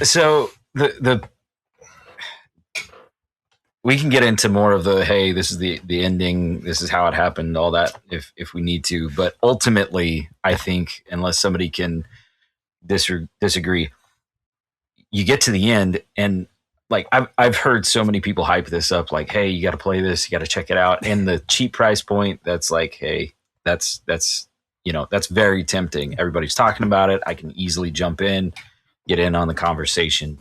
So the we can get into more of the, hey, this is the ending, this is how it happened, all that if we need to. But ultimately, I think unless somebody can disagree, you get to the end and like I've heard so many people hype this up, like, hey, you got to play this, you got to check it out, and the cheap price point. That's like, hey, that's that's very tempting. Everybody's talking about it. I can easily jump in, get in on the conversation,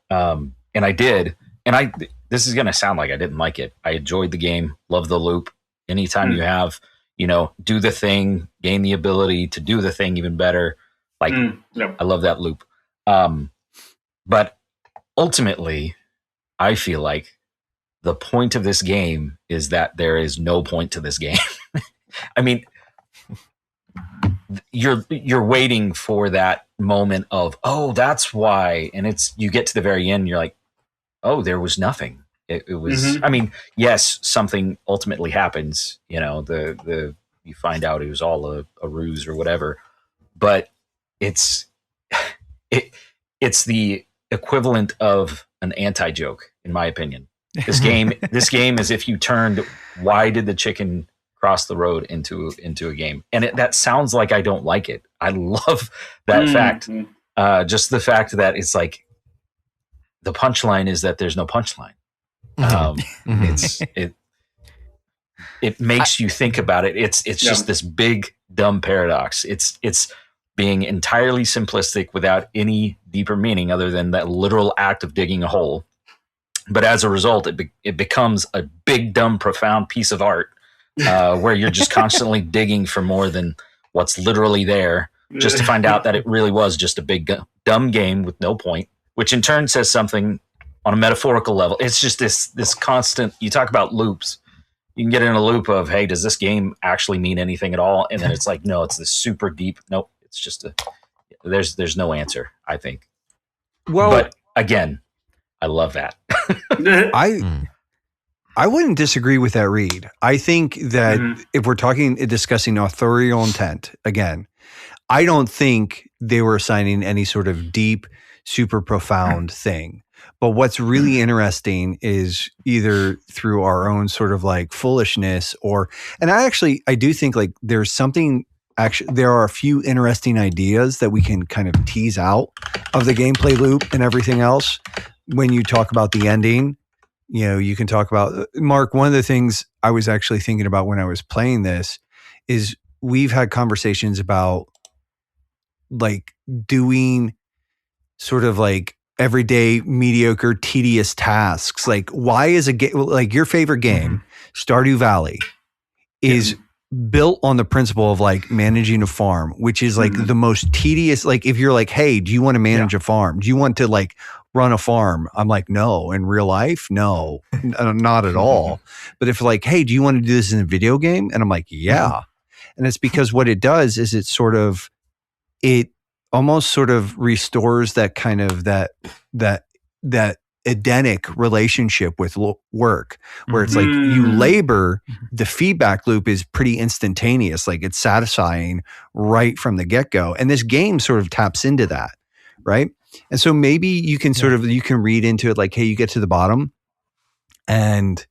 and I did. And this is going to sound like I didn't like it. I enjoyed the game, love the loop. Anytime you have, do the thing, gain the ability to do the thing even better. Like, I love that loop. But ultimately, I feel like the point of this game is that there is no point to this game. I mean, you're waiting for that moment of, oh, that's why. And you get to the very end, and you're like, oh, there was nothing. It was, I mean, yes, something ultimately happens, you find out it was all a ruse or whatever, but it's the equivalent of an anti-joke, in my opinion. This game is if you turned, why did the chicken cross the road into a game? And that sounds like I don't like it. I love that fact. Just the fact that it's like, the punchline is that there's no punchline. It makes you think about it. It's just this big dumb paradox. It's being entirely simplistic without any deeper meaning other than that literal act of digging a hole. But as a result, it becomes a big dumb profound piece of art where you're just constantly digging for more than what's literally there, just to find out that it really was just a big dumb game with no point. Which in turn says something on a metaphorical level. It's just this constant, you talk about loops. You can get in a loop of, hey, does this game actually mean anything at all? And then it's like, no, it's this super deep. Nope. It's just there's no answer, I think. Well, but again, I love that. I wouldn't disagree with that read. I think that if we're discussing authorial intent, again, I don't think they were assigning any sort of deep, super profound thing. But what's really interesting is either through our own sort of like foolishness and I do think like there's something, actually, there are a few interesting ideas that we can kind of tease out of the gameplay loop and everything else. When you talk about the ending, you can talk about, Mark, one of the things I was actually thinking about when I was playing this is we've had conversations about like doing sort of like everyday mediocre tedious tasks. Like, why is a game like your favorite game, Stardew Valley, is built on the principle of like managing a farm, which is like the most tedious. Like, if you're like, hey, do you want to manage a farm? Do you want to like run a farm? I'm like, no. In real life, no, not at all. But if like, hey, do you want to do this in a video game? And I'm like, yeah. And it's because what it does is it almost sort of restores that kind of that Edenic relationship with work, where it's like you labor, the feedback loop is pretty instantaneous. Like, it's satisfying right from the get-go. And this game sort of taps into that, right? And so maybe you can you can read into it like, hey, you get to the bottom and,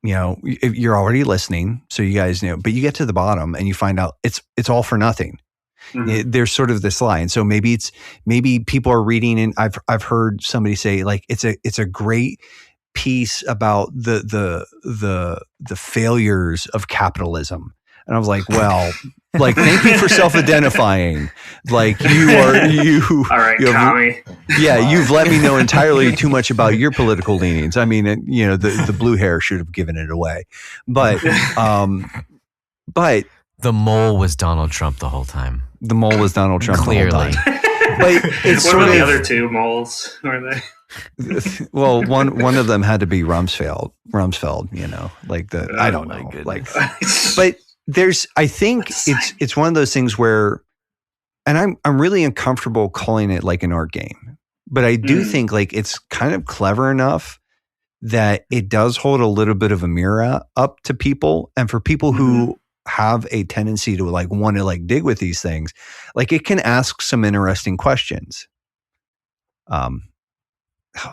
you're already listening, so you guys know, but you get to the bottom and you find out it's all for nothing. There's sort of this lie. And so maybe people are reading, and I've heard somebody say like, it's a great piece about the failures of capitalism. And I was like, well, like, thank you for self-identifying. Like, you. All right, commie. Yeah, you've let me know entirely too much about your political leanings. I mean, the blue hair should have given it away. But the mole was Donald Trump the whole time. The mole was Donald Trump clearly. The whole time. But it's what were the other two moles? Were they? Well, one of them had to be Rumsfeld, like the, I don't know, like, but I think it's one of those things where, and I'm really uncomfortable calling it like an art game, but I do think like it's kind of clever enough that it does hold a little bit of a mirror up to people, and for people who have a tendency to like want to like dig with these things, like it can ask some interesting questions.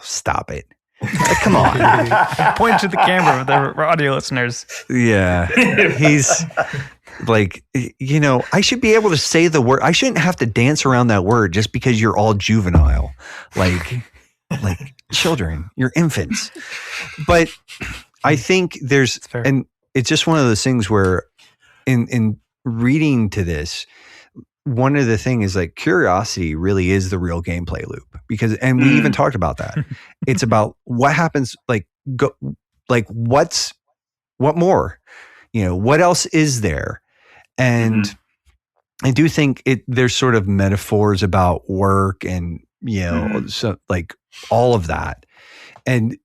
Stop it. Come on. Point to the camera for audio listeners. Yeah. He's like, I should be able to say the word. I shouldn't have to dance around that word just because you're all juvenile. Like children, you're infants. But I think and it's just one of those things where in reading to this, one of the things is like curiosity really is the real gameplay loop and we even talked about that. It's about what happens, what more, what else is there? And I do think there's sort of metaphors about work and, so like all of that. And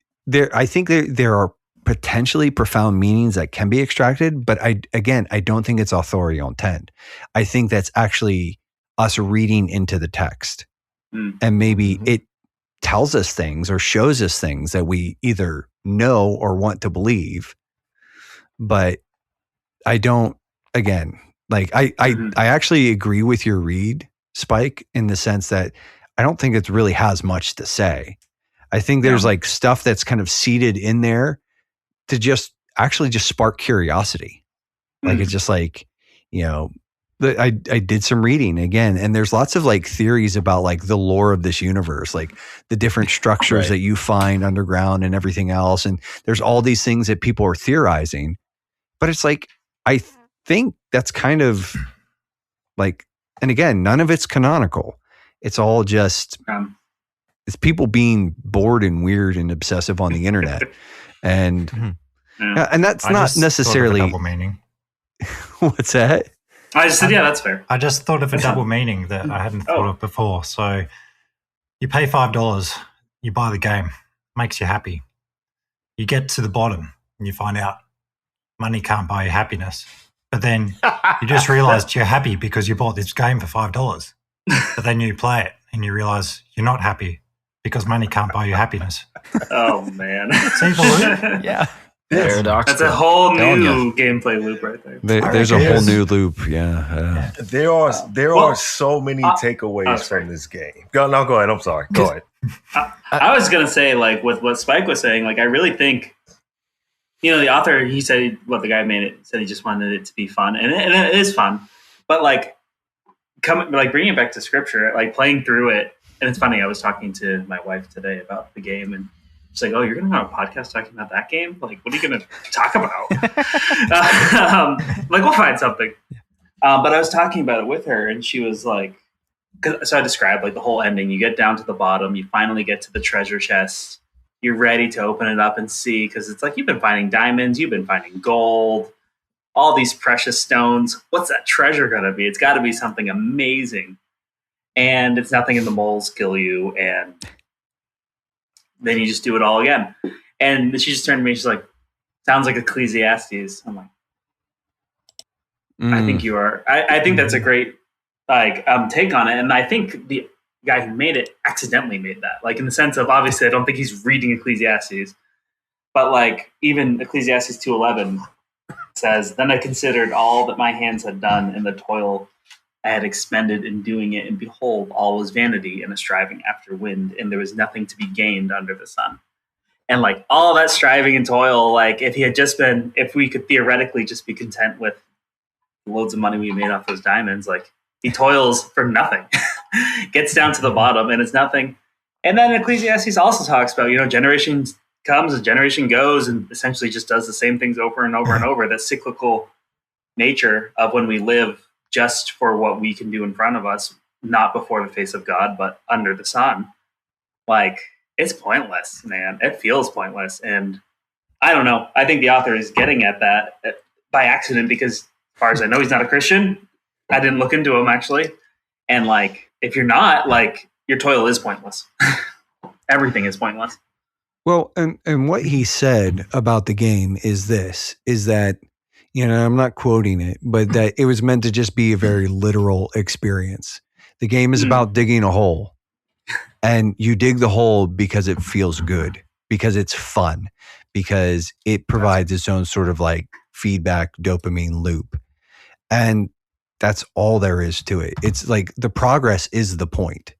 I think there are potentially profound meanings that can be extracted, but I don't think it's authorial intent. I think that's actually us reading into the text, and maybe it tells us things or shows us things that we either know or want to believe. But I don't. Again, I actually agree with your read, Spike, in the sense that I don't think it really has much to say. I think there's like stuff that's kind of seated in there to just spark curiosity. Like it's just like, I did some reading again, and there's lots of like theories about like the lore of this universe, like the different structures that you find underground and everything else. And there's all these things that people are theorizing, but it's like, I think that's kind of like, and again, none of it's canonical. It's all just, it's people being bored and weird and obsessive on the internet. And and that's not necessarily double meaning. What's that? I just said, yeah, that's fair. I just thought of a double meaning that I hadn't thought of before. So you pay $5, you buy the game, makes you happy. You get to the bottom and you find out money can't buy you happiness. But then you just realized you're happy because you bought this game for $5. But then you play it and you realize you're not happy because money can't buy you happiness. Oh, man. Simple, yeah. Paradox. That's a whole new gameplay loop right there. There's a whole new loop. Yeah. There are so many takeaways from this game. Go ahead. I'm sorry. Go ahead. I was going to say, like, with what Spike was saying, like, I really think, the author, he said, the guy made it, said he just wanted it to be fun. And it is fun. But, like, bringing it back to scripture, like, playing through it. And it's funny, I was talking to my wife today about the game, and she's like, "Oh, you're going to have a podcast talking about that game? Like, what are you going to talk about?" Like, we'll find something. But I was talking about it with her, and she was like, so I described like the whole ending. You get down to the bottom, you finally get to the treasure chest. You're ready to open it up and see, because it's like you've been finding diamonds, you've been finding gold, all these precious stones. What's that treasure going to be? It's got to be something amazing. And it's nothing, and the moles kill you, and then you just do it all again. And she just turned to me, she's like, "Sounds like Ecclesiastes." I'm like, I think you are. I think that's a great take on it. And I think the guy who made it accidentally made that. Like, in the sense of, obviously, I don't think he's reading Ecclesiastes, but like even Ecclesiastes 2:11 says, "Then I considered all that my hands had done and the toil I had expended in doing it, and behold, all was vanity and a striving after wind, and there was nothing to be gained under the sun." And like all that striving and toil, like if we could theoretically just be content with loads of money we made off those diamonds, like he toils for nothing, gets down to the bottom, and it's nothing. And then Ecclesiastes also talks about, generation comes and generation goes, and essentially just does the same things over and over and over. That cyclical nature of when we live just for what we can do in front of us, not before the face of God, but under the sun. Like, it's pointless, man. It feels pointless. And I don't know. I think the author is getting at that by accident, because as far as I know, he's not a Christian. I didn't look into him, actually. And like, if you're not, like, your toil is pointless. Everything is pointless. Well, and what he said about the game is that, I'm not quoting it, but that it was meant to just be a very literal experience. The game is about digging a hole, and you dig the hole because it feels good, because it's fun, because it provides its own sort of like feedback dopamine loop. And that's all there is to it. It's like the progress is the point.